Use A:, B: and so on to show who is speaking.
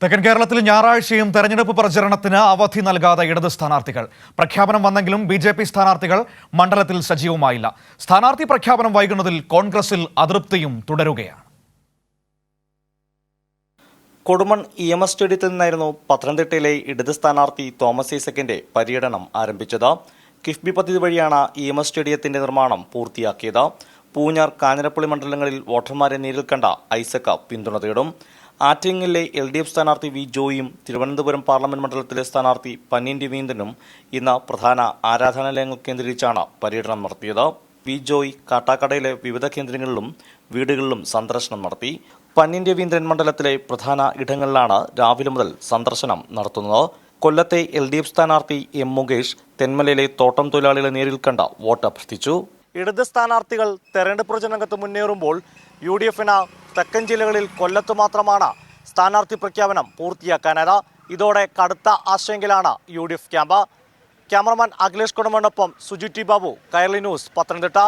A: തെക്കൻ കേരളത്തിൽ ഞായറാഴ്ചയും തെരഞ്ഞെടുപ്പ് പ്രചരണത്തിന് അവധി നൽകാതെ ഇടത് സ്ഥാനാർത്ഥികൾ. പ്രഖ്യാപനം വന്നെങ്കിലും ബി.ജെ.പി. സ്ഥാനാർത്ഥികൾ മണ്ഡലത്തിൽ സജീവമായില്ല. സ്ഥാനാർത്ഥി പ്രഖ്യാപനം വൈകുന്നതിൽ കോൺഗ്രസിൽ അതൃപ്തിയും തുടരുകയാണ്.
B: കൊടുമൺ EMS സ്റ്റേഡിയത്തിൽ നിന്നായിരുന്നു പത്തനംതിട്ടയിലെ ഇടത് സ്ഥാനാർത്ഥി തോമസ് ഐസക്കിന്റെ പര്യടനം ആരംഭിച്ചത്. കിഫ്ബി പദ്ധതി വഴിയാണ് EMS സ്റ്റേഡിയത്തിന്റെ നിർമ്മാണം പൂർത്തിയാക്കിയത്. പൂഞ്ഞാർ, കാഞ്ഞിരപ്പള്ളി മണ്ഡലങ്ങളിൽ വോട്ടർമാരെ നേരിൽ കണ്ട ഐസക് പിന്തുണ തേടും. ആറ്റിങ്ങലിലെ LDF സ്ഥാനാർത്ഥി വി ജോയിയും തിരുവനന്തപുരം പാർലമെന്റ് മണ്ഡലത്തിലെ സ്ഥാനാർത്ഥി പന്ന്യൻ രവീന്ദ്രനും ഇന്ന് പ്രധാന ആരാധനാലയങ്ങൾ കേന്ദ്രീകരിച്ചാണ് പര്യടനം നടത്തിയത്. വി ജോയ് കാട്ടാക്കടയിലെ വിവിധ കേന്ദ്രങ്ങളിലും വീടുകളിലും സന്ദർശനം നടത്തി. പന്ന്യൻ രവീന്ദ്രൻ മണ്ഡലത്തിലെ പ്രധാന ഇടങ്ങളിലാണ് രാവിലെ മുതൽ സന്ദർശനം നടത്തുന്നത്. കൊല്ലത്തെ LDF സ്ഥാനാർത്ഥി M മുകേഷ് തെന്മലയിലെ തോട്ടം തൊഴിലാളികളെ നേരിൽ കണ്ട വോട്ട് അഭ്യർത്ഥിച്ചു. ഇടത് സ്ഥാനാർത്ഥികൾ തെരഞ്ഞെടുപ്പ് പ്രചരണരംഗത്ത് മുന്നേറുമ്പോൾ UDFന് തെക്കൻ ജില്ലകളിൽ കൊല്ലത്ത് മാത്രമാണ് സ്ഥാനാർത്ഥി പ്രഖ്യാപനം പൂർത്തിയാക്കാനായത്. ഇതോടെ കടുത്ത ആശങ്കയിലാണ് UDF ക്യാമ്പ്. ക്യാമറമാൻ അഖിലേഷ് കൊടുമണ്ണൊപ്പം സുജിറ്റി ബാബു, കൈരളി ന്യൂസ്, പത്തനംതിട്ട.